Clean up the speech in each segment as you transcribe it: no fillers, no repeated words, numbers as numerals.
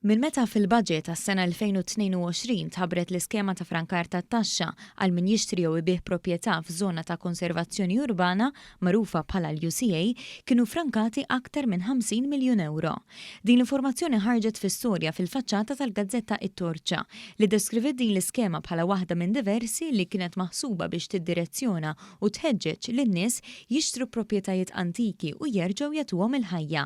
Min meta fil-budget tas-sena 2022 tħabbret l-iskema ta' frankar tat-taxxa għal min jixtri jew ibih proprjetà f'żona ta' konservazzjoni urbana magħrufa bħala l-UCA kienu frankati aktar minn 50 miljun euro. Din l-informazzjoni ħarġet fis-storja fil-faċċata tal-Gazzetta It-Torċa li deskrivet din l-iskema bħala waħda minn diversi li kienet maħsuba biex tiddirezzjona u tħeġġeġ lin-nies jixtru proprjetajiet antiki u jerġgħu jagħtuhom il-ħajja.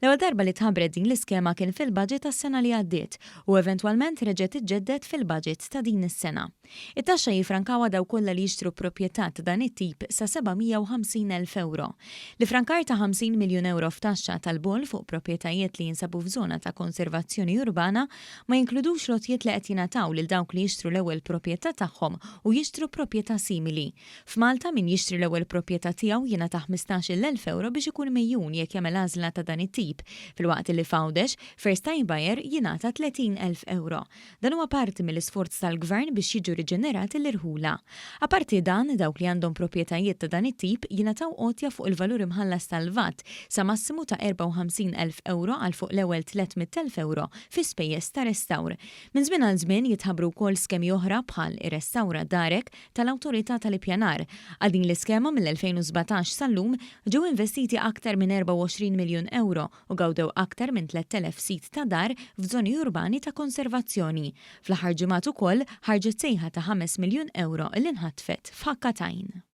L-ewwel darba li tħabbret din l-iskema kien fil-budget tas-sena li għaddiet u eventwalment reġgħet iġġedded fil-budget ta' din is-sena. It-taxxa jifrankawha daw kollha li jixtru proprjetà ta' dan it-tip sa 750,000 euro. Li frankar ta' 50 miljun euro f'taxxa tal-bol fuq proprjetajiet li jinsabu f'żona ta' konservazzjoni urbana ma jinkludux lotjiet li qed jingħataw lil dawk li jixtru l-ewwel proprjetà tagħhom u jixtru proprjetà simili. F'Malta min jixtri l-ewwel proprjetà tiegħu jingħata 15,000 euro biex ikun mejjun jekk jagħmel għażla ta' dan it-tip, filwaqt li f'Għawdex first time buyer jingħata 30,000 euro. Dan huwa parti mill-isforz tal-Gvern biex jiġu riġenerati l-irħula. Aparti dan, dawk li għandhom proprjetajiet ta' dan it-tip jingħataw qotja fuq il-valur imħallas tal-VAT sa massimu ta' 54,000 euro għal fuq l-ewwel 300,000 euro fi spejjeż ta' restawr. Minn żmien għal żmien jitħabbru wkoll skemi oħra bħal ir-Restawra Darek tal-Awtorità tal-Ippjanar. Għal din l-iskema mill-2017 sal-lum ġew investiti aktar minn 24 miljun euro u gawdew aktar minn 3,000 sit ta' dar f'żoni urbani ta' konservazzjoni. Fl-aħħar ġimgħat ukoll ħarġet sejħa ta' 5 miljun euro li nħatfet f'Ħakkatajn.